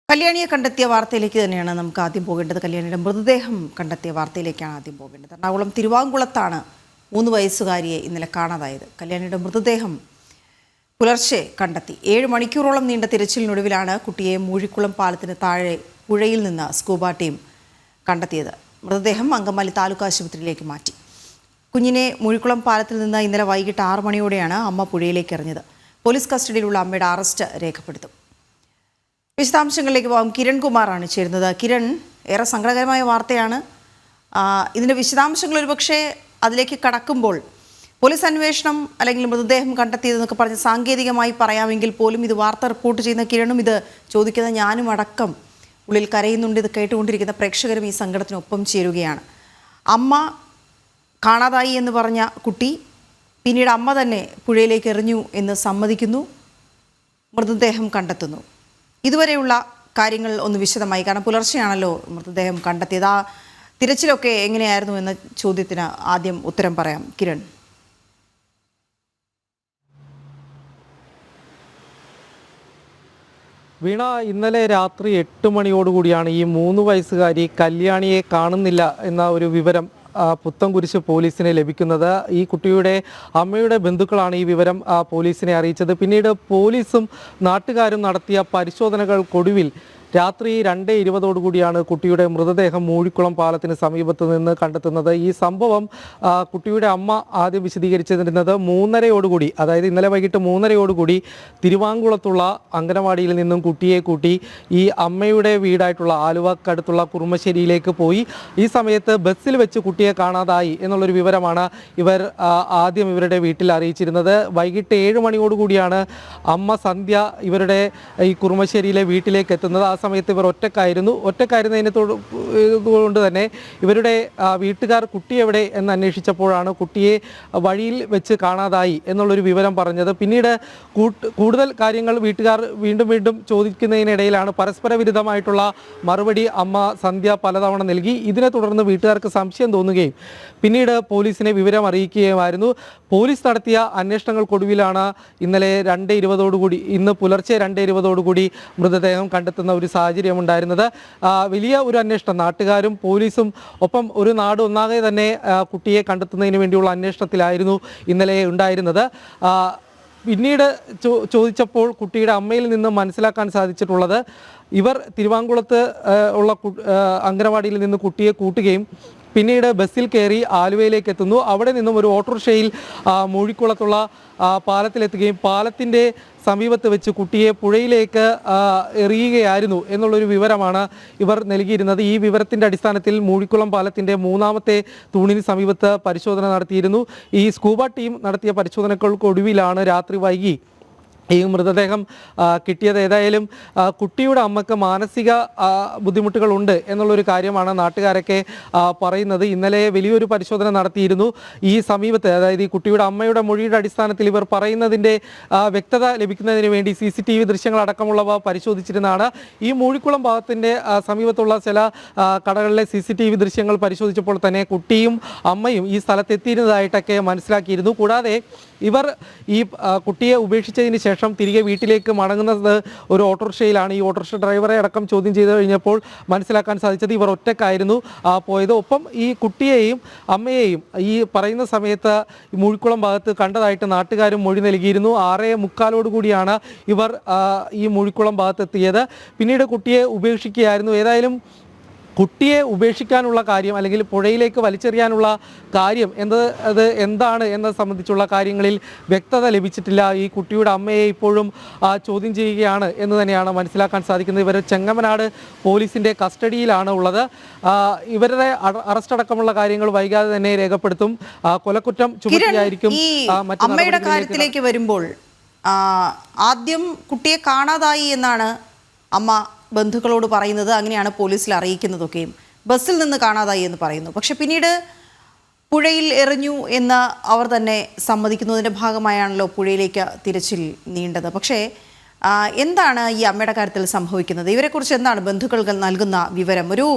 കല്യാണിയെ കണ്ടെത്തിയ വാർത്തയിലേക്ക് തന്നെയാണ് നമുക്ക് ആദ്യം പോകേണ്ടത്. കല്യാണിയുടെ മൃതദേഹം കണ്ടെത്തിയ വാർത്തയിലേക്കാണ് ആദ്യം പോകേണ്ടത്. എറണാകുളം തിരുവാങ്കുളത്താണ് 3 വയസ്സുകാരിയെ ഇന്നലെ കാണാതായത്. കല്യാണിയുടെ മൃതദേഹം പുലർച്ചെ കണ്ടെത്തി. 7 മണിക്കൂറോളം നീണ്ട തിരച്ചിലിനൊടുവിലാണ് കുട്ടിയെ മൂഴിക്കുളം പാലത്തിന് താഴെ പുഴയിൽ നിന്ന് സ്കൂബ ടീം കണ്ടെത്തിയത്. മൃതദേഹം അങ്കമാലി താലൂക്ക് ആശുപത്രിയിലേക്ക് മാറ്റി. കുഞ്ഞിനെ മൂഴിക്കുളം പാലത്തിൽ നിന്ന് ഇന്നലെ വൈകിട്ട് 6 മണിയോടെയാണ് അമ്മ പുഴയിലേക്ക് എറിഞ്ഞത്. പോലീസ് കസ്റ്റഡിയിലുള്ള അമ്മയുടെ അറസ്റ്റ് രേഖപ്പെടുത്തും. വിശദാംശങ്ങളിലേക്ക് പോകാം. കിരൺ കുമാറാണ് ചേരുന്നത്. കിരൺ, ഏറെ സങ്കടകരമായ വാർത്തയാണ്. ഇതിൻ്റെ വിശദാംശങ്ങൾ ഒരുപക്ഷെ അതിലേക്ക് കടക്കുമ്പോൾ പോലീസ് അന്വേഷണം അല്ലെങ്കിൽ മൃതദേഹം കണ്ടെത്തിയതെന്നൊക്കെ പറഞ്ഞ് സാങ്കേതികമായി പറയാമെങ്കിൽ പോലും ഇത് വാർത്ത റിപ്പോർട്ട് ചെയ്യുന്ന കിരണും ഇത് ചോദിക്കുന്ന ഞാനും അടക്കം ഉള്ളിൽ കരയുന്നുണ്ട്. ഇത് കേട്ടുകൊണ്ടിരിക്കുന്ന പ്രേക്ഷകരും ഈ സങ്കടത്തിനൊപ്പം ചേരുകയാണ്. അമ്മ കാണാതായി എന്ന് പറഞ്ഞ കുട്ടി പിന്നീട് അമ്മ തന്നെ പുഴയിലേക്ക് എറിഞ്ഞു എന്ന് സമ്മതിക്കുന്നു. മൃതദേഹം കണ്ടെത്തുന്നു. ഇതുവരെയുള്ള കാര്യങ്ങൾ ഒന്ന് വിശദമായി, കാരണം പുലർച്ചെയാണല്ലോ മൃതദേഹം കണ്ടെത്തിയത്. ആ തിരച്ചിലൊക്കെ എങ്ങനെയായിരുന്നു എന്ന ചോദ്യത്തിന് ആദ്യം ഉത്തരം പറയാം കിരൺ. വീണ, ഇന്നലെ രാത്രി 8 മണിയോടുകൂടിയാണ് ഈ 3 വയസ്സുകാരി കല്യാണിയെ കാണുന്നില്ല എന്ന ഒരു വിവരം പുത്തൻകുരിശ് പോലീസിനെ ലഭിക്കുന്നത്. ഈ കുട്ടിയുടെ അമ്മയുടെ ബന്ധുക്കളാണ് ഈ വിവരം പോലീസിനെ അറിയിച്ചത്. പിന്നീട് പോലീസും നാട്ടുകാരും നടത്തിയ പരിശോധനകൾക്കൊടുവിൽ രാത്രി 2:20 കുട്ടിയുടെ മൃതദേഹം മൂഴിക്കുളം പാലത്തിന് സമീപത്ത് നിന്ന് കണ്ടെത്തുന്നത്. ഈ സംഭവം കുട്ടിയുടെ അമ്മ ആദ്യം വിശദീകരിച്ചിരുന്നത് 3:30 അതായത് ഇന്നലെ വൈകിട്ട് 3:30 തിരുവാങ്കുളത്തുള്ള അംഗനവാടിയിൽ നിന്നും കുട്ടിയെ കൂട്ടി ഈ അമ്മയുടെ വീടായിട്ടുള്ള ആലുവക്കടുത്തുള്ള കുറുമശ്ശേരിയിലേക്ക് പോയി. ഈ സമയത്ത് ബസ്സിൽ വെച്ച് കുട്ടിയെ കാണാതായി എന്നുള്ളൊരു വിവരമാണ് ഇവർ ആദ്യം ഇവരുടെ വീട്ടിൽ അറിയിച്ചിരുന്നത്. വൈകിട്ട് 7 മണിയോടുകൂടിയാണ് അമ്മ സന്ധ്യ ഇവരുടെ ഈ കുറുമശ്ശേരിയിലെ വീട്ടിലേക്ക് എത്തുന്നത്. ആ സമയത്ത് ഇവർ ഒറ്റക്കായിരുന്നതുകൊണ്ട് തന്നെ ഇവരുടെ വീട്ടുകാർ കുട്ടി എവിടെ എന്ന് അന്വേഷിച്ചപ്പോഴാണ് കുട്ടിയെ വഴിയിൽ വെച്ച് കാണാതായി എന്നുള്ളൊരു വിവരം പറഞ്ഞത്. പിന്നീട് കൂടുതൽ കാര്യങ്ങൾ വീട്ടുകാർ വീണ്ടും ചോദിക്കുന്നതിനിടയിലാണ് പരസ്പര വിരുദ്ധമായിട്ടുള്ള മറുപടി അമ്മ സന്ധ്യ പലതവണ നൽകി. ഇതിനെ തുടർന്ന് വീട്ടുകാർക്ക് സംശയം തോന്നുകയും പിന്നീട് പോലീസിനെ വിവരം അറിയിക്കുകയുമായിരുന്നു. പോലീസ് നടത്തിയ അന്വേഷണങ്ങൾക്കൊടുവിലാണ് ഇന്നലെ 2:20 ഇന്ന് പുലർച്ചെ 2:20 മൃതദേഹം കണ്ടെത്തുന്ന ഒരു സാഹചര്യം ഉണ്ടായിരുന്നത്. വലിയ ഒരു അന്വേഷണം നാട്ടുകാരും പോലീസും ഒപ്പം ഒരു നാട് ഒന്നാകെ തന്നെ കുട്ടിയെ കണ്ടെത്തുന്നതിന് വേണ്ടിയുള്ള അന്വേഷണത്തിലായിരുന്നു ഇന്നലെ ഉണ്ടായിരുന്നത്. പിന്നീട് ചോദിച്ചപ്പോൾ കുട്ടിയുടെ അമ്മയിൽ നിന്ന് മനസ്സിലാക്കാൻ സാധിച്ചിട്ടുള്ളത് ഇവർ തിരുവാങ്കുളത്ത് ഉള്ള അംഗനവാടിയിൽ നിന്ന് കുട്ടിയെ കൂട്ടുകയും പിന്നീട് ബസ്സിൽ കയറി ആലുവയിലേക്ക് എത്തുന്നു. അവിടെ നിന്നും ഒരു ഓട്ടോറിക്ഷയിൽ മൂഴിക്കുളത്തുള്ള പാലത്തിലെത്തുകയും പാലത്തിൻ്റെ സമീപത്ത് വെച്ച് കുട്ടിയെ പുഴയിലേക്ക് എറിയുകയായിരുന്നു എന്നുള്ളൊരു വിവരമാണ് ഇവർ നൽകിയിരുന്നത്. ഈ വിവരത്തിൻ്റെ അടിസ്ഥാനത്തിൽ മൂഴിക്കുളം പാലത്തിൻ്റെ 3ാമത്തെ തൂണിന് സമീപത്ത് പരിശോധന നടത്തിയിരുന്നു. ഈ സ്കൂബ ടീം നടത്തിയ പരിശോധനകൾക്കൊടുവിലാണ് രാത്രി വൈകി ഈ മൃതദേഹം കിട്ടിയത്. ഏതായാലും കുട്ടിയുടെ അമ്മക്ക് മാനസിക ബുദ്ധിമുട്ടുകളുണ്ട് എന്നുള്ളൊരു കാര്യമാണ് നാട്ടുകാരൊക്കെ പറയുന്നത്. ഇന്നലെ വലിയൊരു പരിശോധന നടത്തിയിരുന്നു. ഈ സമീപത്ത് അതായത് ഈ കുട്ടിയുടെ അമ്മയുടെ മൊഴിയുടെ അടിസ്ഥാനത്തിൽ ഇവർ പറയുന്നതിൻ്റെ വ്യക്തത ലഭിക്കുന്നതിന് വേണ്ടി CCTV ദൃശ്യങ്ങളടക്കമുള്ളവ പരിശോധിച്ചിരുന്നതാണ്. ഈ മൂഴിക്കുളം ഭാഗത്തിൻ്റെ സമീപത്തുള്ള ചില കടകളിലെ CCTV ദൃശ്യങ്ങൾ പരിശോധിച്ചപ്പോൾ തന്നെ കുട്ടിയും അമ്മയും ഈ സ്ഥലത്തെത്തിയിരുന്നതായിട്ടൊക്കെ മനസ്സിലാക്കിയിരുന്നു. കൂടാതെ ഇവർ ഈ കുട്ടിയെ ഉപേക്ഷിച്ചതിന് ശേഷം തിരികെ വീട്ടിലേക്ക് മടങ്ങുന്നത് ഒരു ഓട്ടോറിക്ഷയിലാണ്. ഈ ഓട്ടോറിക്ഷ ഡ്രൈവറെ അടക്കം ചോദ്യം ചെയ്ത് കഴിഞ്ഞപ്പോൾ മനസ്സിലാക്കാൻ സാധിച്ചത് ഇവർ ഒറ്റക്കായിരുന്നു പോയത്. ഒപ്പം ഈ കുട്ടിയെയും അമ്മയെയും ഈ പറയുന്ന സമയത്ത് മൂഴിക്കുളം ഭാഗത്ത് കണ്ടതായിട്ട് നാട്ടുകാരും മൊഴി നൽകിയിരുന്നു. 6:45 ഇവർ ഈ മൂഴിക്കുളം ഭാഗത്തെത്തിയത്. പിന്നീട് കുട്ടിയെ ഉപേക്ഷിക്കുകയായിരുന്നു. ഏതായാലും കുട്ടിയെ ഉപേക്ഷിക്കാനുള്ള കാര്യം അല്ലെങ്കിൽ പുഴയിലേക്ക് വലിച്ചെറിയാനുള്ള കാര്യം അത് എന്താണ് എന്നത് സംബന്ധിച്ചുള്ള കാര്യങ്ങളിൽ വ്യക്തത ലഭിച്ചിട്ടില്ല. ഈ കുട്ടിയുടെ അമ്മയെ ഇപ്പോഴും ചോദ്യം ചെയ്യുകയാണ് എന്ന് തന്നെയാണ് മനസ്സിലാക്കാൻ സാധിക്കുന്നത്. ഇവർ ചെങ്ങമനാട് പോലീസിൻ്റെ കസ്റ്റഡിയിലാണ് ഉള്ളത്. ഇവരുടെ അറസ്റ്റ് അടക്കമുള്ള കാര്യങ്ങൾ വൈകാതെ തന്നെ രേഖപ്പെടുത്തും. കൊലക്കുറ്റം ചുമത്തിയായിരിക്കും. അമ്മയുടെ കാര്യത്തിലേക്ക് വരുമ്പോൾ ആദ്യം കുട്ടിയെ കാണാതായി എന്നാണ് അമ്മ ബന്ധുക്കളോട് പറയുന്നത്. അങ്ങനെയാണ് പോലീസിൽ അറിയിക്കുന്നതൊക്കെയും. ബസ്സിൽ നിന്ന് കാണാതായി എന്ന് പറയുന്നു. പക്ഷെ പിന്നീട് പുഴയിൽ എറിഞ്ഞു എന്ന് അവർ തന്നെ സമ്മതിക്കുന്നതിൻ്റെ ഭാഗമായാണല്ലോ പുഴയിലേക്ക് തിരച്ചിൽ നീണ്ടത്. പക്ഷേ എന്താണ് ഈ അമ്മയുടെ കാര്യത്തിൽ സംഭവിക്കുന്നത്? ഇവരെക്കുറിച്ച് എന്താണ് ബന്ധുക്കൾ നൽകുന്ന വിവരം? ഒരു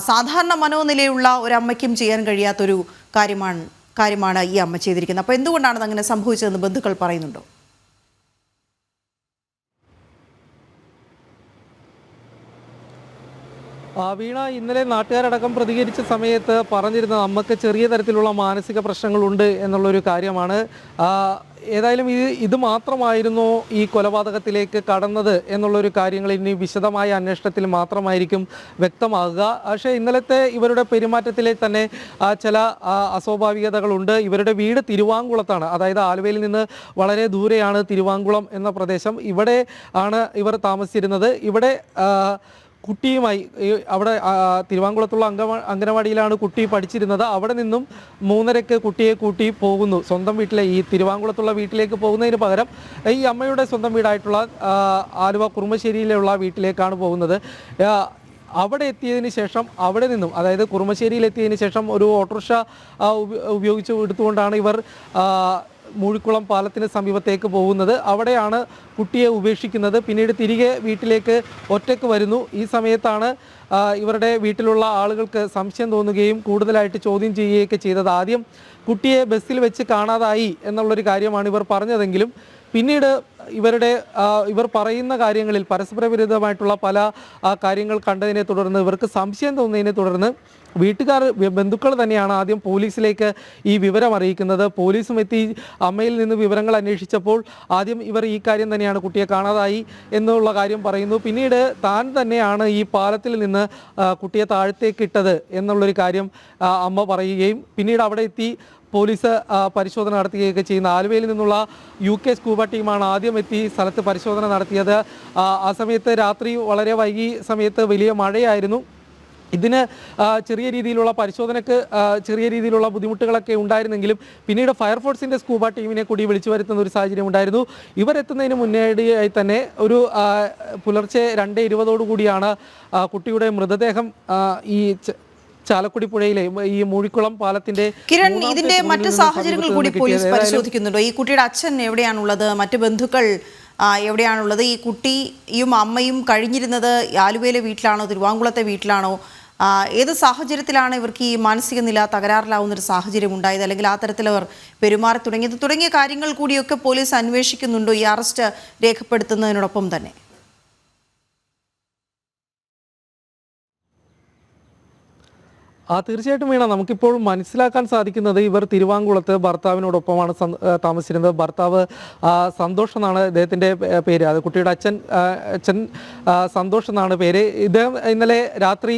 സാധാരണ മനോനിലയുള്ള ഒരമ്മയ്ക്കും ചെയ്യാൻ കഴിയാത്തൊരു കാര്യമാണ് ഈ അമ്മ ചെയ്തിരിക്കുന്നത്. അപ്പോൾ എന്തുകൊണ്ടാണ് അതങ്ങനെ സംഭവിച്ചതെന്ന് ബന്ധുക്കൾ പറയുന്നുണ്ടോ? വീണ ഇന്നലെ നാട്ടുകാരടക്കം പ്രതികരിച്ച സമയത്ത് പറഞ്ഞിരുന്നത് അമ്മക്ക് ചെറിയ തരത്തിലുള്ള മാനസിക പ്രശ്നങ്ങളുണ്ട് എന്നുള്ളൊരു കാര്യമാണ്. ആ, ഏതായാലും ഇത് മാത്രമായിരുന്നു ഈ കൊലപാതകത്തിലേക്ക് കടന്നത് എന്നുള്ളൊരു കാര്യങ്ങൾ ഇനി വിശദമായ അന്വേഷണത്തിൽ മാത്രമായിരിക്കും വ്യക്തമാകുക. പക്ഷേ ഇന്നലത്തെ ഇവരുടെ പെരുമാറ്റത്തിലെ തന്നെ ചില അസ്വാഭാവികതകളുണ്ട്. ഇവരുടെ വീട് തിരുവാങ്കുളത്താണ്, അതായത് ആലുവയിൽ നിന്ന് വളരെ ദൂരെയാണ് തിരുവാങ്കുളം എന്ന പ്രദേശം. ഇവിടെ ആണ് ഇവർ താമസിച്ചിരുന്നത്. ഇവിടെ കുട്ടിയുമായി അവിടെ തിരുവാങ്കുളത്തുള്ള അംഗനവാടിയിലാണ് കുട്ടി പഠിച്ചിരുന്നത്. അവിടെ നിന്നും 3:30 കുട്ടിയെ കൂട്ടി പോകുന്നു സ്വന്തം വീട്ടിലെ, ഈ തിരുവാങ്കുളത്തുള്ള വീട്ടിലേക്ക് പോകുന്നതിന് പകരം ഈ അമ്മയുടെ സ്വന്തം വീടായിട്ടുള്ള ആലുവ കുറുമശ്ശേരിയിലുള്ള വീട്ടിലേക്കാണ് പോകുന്നത്. അവിടെ എത്തിയതിന് ശേഷം അവിടെ നിന്നും, അതായത് കുറുമശ്ശേരിയിൽ എത്തിയതിന് ശേഷം ഒരു ഓട്ടോറിക്ഷ ഉപയോഗിച്ച് എടുത്തുകൊണ്ടാണ് ഇവർ മൂഴിക്കുളം പാലത്തിന് സമീപത്തേക്ക് പോകുന്നത്. അവിടെയാണ് കുട്ടിയെ ഉപേക്ഷിക്കുന്നത്. പിന്നീട് തിരികെ വീട്ടിലേക്ക് ഒറ്റയ്ക്ക് വരുന്നു. ഈ സമയത്താണ് ഇവരുടെ വീട്ടിലുള്ള ആളുകൾക്ക് സംശയം തോന്നുകയും കൂടുതലായിട്ട് ചോദ്യം ചെയ്യുകയൊക്കെ ചെയ്തത്. ആദ്യം കുട്ടിയെ ബസ്സിൽ വെച്ച് കാണാതായി എന്നുള്ളൊരു കാര്യമാണ് ഇവർ പറഞ്ഞതെങ്കിലും പിന്നീട് ഇവർ പറയുന്ന കാര്യങ്ങളിൽ പരസ്പര വിരുദ്ധമായിട്ടുള്ള പല കാര്യങ്ങൾ കണ്ടതിനെ തുടർന്ന്, ഇവർക്ക് സംശയം തോന്നുന്നതിനെ തുടർന്ന് ബന്ധുക്കൾ തന്നെയാണ് ആദ്യം പോലീസിലേക്ക് ഈ വിവരം അറിയിക്കുന്നത്. പോലീസും എത്തി അമ്മയിൽ നിന്ന് വിവരങ്ങൾ അന്വേഷിച്ചപ്പോൾ ആദ്യം ഇവർ ഈ കാര്യം തന്നെയാണ്, കുട്ടിയെ കാണാതായി എന്നുള്ള കാര്യം പറയുന്നു. പിന്നീട് താൻ തന്നെയാണ് ഈ പാലത്തിൽ നിന്ന് കുട്ടിയെ താഴത്തേക്ക് ഇട്ടത് എന്നുള്ളൊരു കാര്യം അമ്മ പറയുകയും പിന്നീട് അവിടെ എത്തി പോലീസ് പരിശോധന നടത്തുകയൊക്കെ ചെയ്യുന്ന ആലുവയിൽ നിന്നുള്ള UK സ്കൂബ ടീമാണ് ആദ്യം എത്തി സ്ഥലത്ത് പരിശോധന നടത്തിയത്. ആ സമയത്ത് രാത്രി വളരെ വൈകി സമയത്ത് വലിയ മഴയായിരുന്നു. ഇതിന് ചെറിയ രീതിയിലുള്ള പരിശോധനയ്ക്ക് ചെറിയ രീതിയിലുള്ള ബുദ്ധിമുട്ടുകളൊക്കെ ഉണ്ടായിരുന്നെങ്കിലും പിന്നീട് ഫയർഫോഴ്സിൻ്റെ സ്കൂബ ടീമിനെ കൂടി വിളിച്ചു വരുത്തുന്ന ഒരു സാഹചര്യം ഉണ്ടായിരുന്നു. ഇവരെത്തുന്നതിന് മുന്നോടിയായി തന്നെ ഒരു പുലർച്ചെ 2:20 കൂടിയാണ് കുട്ടിയുടെ മൃതദേഹം ഈ ചാലക്കുടി പുഴയിലെ ഈ മൂഴിക്കുളം പാലത്തിന്റെ കിരൺ, ഇതിന്റെ മറ്റു സാഹചര്യങ്ങൾ കൂടി പോലീസ് പരിശോധിക്കുന്നുണ്ടോ? ഈ കുട്ടിയുടെ അച്ഛൻ എവിടെയാണുള്ളത്, മറ്റു ബന്ധുക്കൾ എവിടെയാണുള്ളത്? ഈ കുട്ടിയും അമ്മയും കഴിഞ്ഞിരുന്നത് ആലുവയിലെ വീട്ടിലാണോ തിരുവാങ്കുളത്തെ വീട്ടിലാണോ? ഏത് സാഹചര്യത്തിലാണ് ഇവർക്ക് ഈ മാനസിക നില തകരാറിലാവുന്നൊരു സാഹചര്യം ഉണ്ടായത്, അല്ലെങ്കിൽ ആ തരത്തിൽ അവർ പെരുമാറി തുടങ്ങിയ കാര്യങ്ങൾ കൂടിയൊക്കെ പോലീസ് അന്വേഷിക്കുന്നുണ്ടോ ഈ അറസ്റ്റ് രേഖപ്പെടുത്തുന്നതിനോടൊപ്പം തന്നെ? തീർച്ചയായിട്ടും വീണ, നമുക്കിപ്പോൾ മനസ്സിലാക്കാൻ സാധിക്കുന്നത് ഇവർ തിരുവാങ്കുളത്ത് ഭർത്താവിനോടൊപ്പമാണ് താമസിച്ചിരുന്നത്. ഭർത്താവ് സന്തോഷ് എന്നാണ് ഇദ്ദേഹത്തിൻ്റെ പേര്. അത് കുട്ടിയുടെ അച്ഛൻ സന്തോഷ് എന്നാണ് പേര്. ഇദ്ദേഹം ഇന്നലെ രാത്രി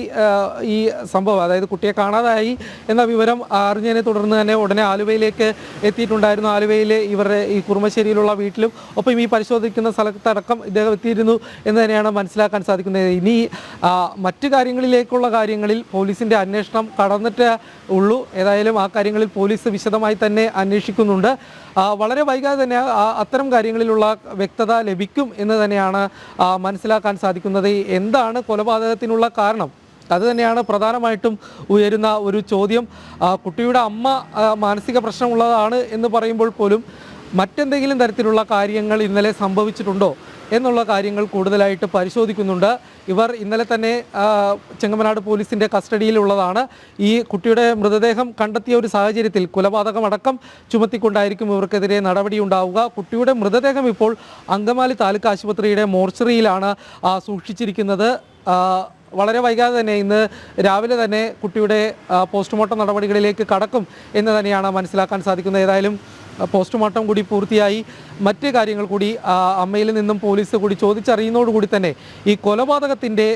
ഈ സംഭവം, അതായത് കുട്ടിയെ കാണാതായി എന്ന വിവരം അറിഞ്ഞതിനെ തുടർന്ന് തന്നെ ഉടനെ ആലുവയിലേക്ക് എത്തിയിട്ടുണ്ടായിരുന്നു. ആലുവയിലെ ഇവരുടെ ഈ കുറുമശ്ശേരിയിലുള്ള വീട്ടിലും ഒപ്പം ഈ പരിശോധിക്കുന്ന സ്ഥലത്തടക്കം ഇദ്ദേഹം എത്തിയിരുന്നു എന്ന് തന്നെയാണ് മനസ്സിലാക്കാൻ സാധിക്കുന്നത്. ഇനി മറ്റു കാര്യങ്ങളിലേക്കുള്ള കാര്യങ്ങളിൽ പോലീസിൻ്റെ അന്വേഷണം കടന്നിട്ട് ഉള്ളൂ. ഏതായാലും ആ കാര്യങ്ങളിൽ പോലീസ് വിശദമായി തന്നെ അന്വേഷിക്കുന്നുണ്ട്. വളരെ വൈകാതെ തന്നെ അത്തരം കാര്യങ്ങളിലുള്ള വ്യക്തത ലഭിക്കും എന്ന് തന്നെയാണ് മനസ്സിലാക്കാൻ സാധിക്കുന്നത്. എന്താണ് കൊലപാതകത്തിനുള്ള കാരണം, അത് തന്നെയാണ് പ്രധാനമായിട്ടും ഉയരുന്ന ഒരു ചോദ്യം. കുട്ടിയുടെ അമ്മ മാനസിക പ്രശ്നമുള്ളതാണ് എന്ന് പറയുമ്പോൾ പോലും മറ്റെന്തെങ്കിലും തരത്തിലുള്ള കാര്യങ്ങൾ ഇന്നലെ സംഭവിച്ചിട്ടുണ്ടോ എന്നുള്ള കാര്യങ്ങൾ കൂടുതലായിട്ട് പരിശോധിക്കുന്നുണ്ട്. ഇവർ ഇന്നലെ തന്നെ ചെങ്ങമനാട് പോലീസിൻ്റെ കസ്റ്റഡിയിലുള്ളതാണ്. ഈ കുട്ടിയുടെ മൃതദേഹം കണ്ടെത്തിയ ഒരു സാഹചര്യത്തിൽ കൊലപാതകമടക്കം ചുമത്തിക്കൊണ്ടായിരിക്കും ഇവർക്കെതിരെ നടപടി ഉണ്ടാവുക. കുട്ടിയുടെ മൃതദേഹം ഇപ്പോൾ അങ്കമാലി താലൂക്ക് ആശുപത്രിയുടെ മോർച്ചറിയിലാണ് സൂക്ഷിച്ചിരിക്കുന്നത്. വളരെ വൈകാതെ തന്നെ ഇന്ന് രാവിലെ തന്നെ കുട്ടിയുടെ പോസ്റ്റ്മോർട്ടം നടപടികളിലേക്ക് കടക്കും എന്ന് തന്നെയാണ് മനസ്സിലാക്കാൻ സാധിക്കുന്നത്. ഏതായാലും പോസ്റ്റ്മോർട്ടം കൂടി പൂർത്തിയായി മറ്റ് കാര്യങ്ങൾ കൂടി അമ്മയിൽ നിന്നും പോലീസ് കൂടി ചോദിച്ചറിയുന്നതോടുകൂടി തന്നെ ഈ കൊലപാതകത്തിൻ്റെ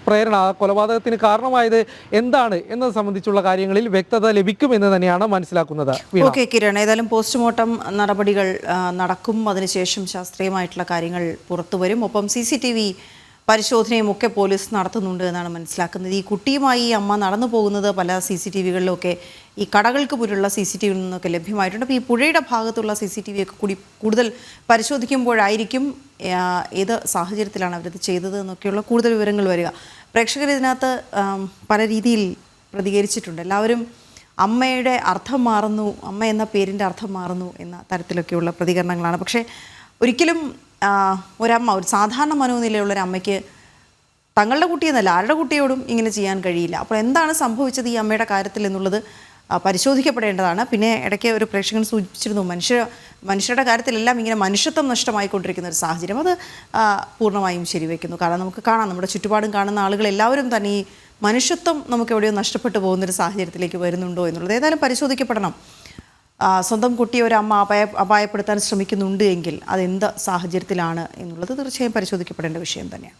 പ്രേരണ, കൊലപാതകത്തിന് കാരണമായത് എന്താണ് എന്നത് സംബന്ധിച്ചുള്ള കാര്യങ്ങളിൽ വ്യക്തത ലഭിക്കുമെന്ന് തന്നെയാണ് മനസ്സിലാക്കുന്നത്. ഓക്കെ കിരൺ, ഏതായാലും പോസ്റ്റ്മോർട്ടം നടപടികൾ നടക്കും, അതിനുശേഷം ശാസ്ത്രീയമായിട്ടുള്ള കാര്യങ്ങൾ പുറത്തു വരും. ഒപ്പം CCTV പരിശോധനയും ഒക്കെ പോലീസ് നടത്തുന്നുണ്ട് എന്നാണ് മനസ്സിലാക്കുന്നത്. ഈ കുട്ടിയുമായി ഈ അമ്മ നടന്നു പോകുന്നത് പല CCTVകളിലൊക്കെ ഈ കടകൾക്ക് മുന്നിലുള്ള CCTVയിൽ നിന്നൊക്കെ ലഭ്യമായിട്ടുണ്ട്. അപ്പോൾ ഈ പുഴയുടെ ഭാഗത്തുള്ള CCTV ഒക്കെ കൂടി കൂടുതൽ പരിശോധിക്കുമ്പോഴായിരിക്കും ഏത് സാഹചര്യത്തിലാണ് അവരത് ചെയ്തത് എന്നൊക്കെയുള്ള കൂടുതൽ വിവരങ്ങൾ വരിക. പ്രേക്ഷകർ ഇതിനകത്ത് പല രീതിയിൽ പ്രതികരിച്ചിട്ടുണ്ട്. എല്ലാവരും അമ്മയുടെ അർത്ഥം മാറുന്നു, അമ്മ എന്ന പേരിൻ്റെ അർത്ഥം മാറുന്നു എന്ന തരത്തിലൊക്കെയുള്ള പ്രതികരണങ്ങളാണ്. പക്ഷേ ഒരിക്കലും ഒരമ്മ, ഒരു സാധാരണ മനോനിലയുള്ളൊരു അമ്മയ്ക്ക് തങ്ങളുടെ കുട്ടിയെന്നല്ല ആരുടെ കുട്ടിയോടും ഇങ്ങനെ ചെയ്യാൻ കഴിയില്ല. അപ്പോൾ എന്താണ് സംഭവിച്ചത് ഈ അമ്മയുടെ കാര്യത്തിൽ എന്നുള്ളത് പരിശോധിക്കപ്പെടേണ്ടതാണ്. പിന്നെ ഇടയ്ക്ക് ഒരു പ്രേക്ഷകൻ സൂചിപ്പിച്ചിരുന്നു, മനുഷ്യരുടെ കാര്യത്തിലെല്ലാം ഇങ്ങനെ മനുഷ്യത്വം നഷ്ടമായിക്കൊണ്ടിരിക്കുന്ന ഒരു സാഹചര്യം. അത് പൂർണ്ണമായും ശരിവെക്കുന്നു. കാരണം നമുക്ക് കാണാം, നമ്മുടെ ചുറ്റുപാടും കാണുന്ന ആളുകളെല്ലാവരും തന്നെ ഈ മനുഷ്യത്വം നമുക്ക് എവിടെയോ നഷ്ടപ്പെട്ടു പോകുന്നൊരു സാഹചര്യത്തിലേക്ക് വരുന്നുണ്ടോ എന്നുള്ളത് ഏതായാലും പരിശോധിക്കപ്പെടണം. സ്വന്തം കുട്ടിയെ ഒരു അമ്മ അപായപ്പെടുത്താൻ ശ്രമിക്കുന്നുണ്ട് എങ്കിൽ അതെന്ത് സാഹചര്യത്തിലാണ് എന്നുള്ളത് തീർച്ചയായും പരിശോധിക്കപ്പെടേണ്ട വിഷയം തന്നെയാണ്.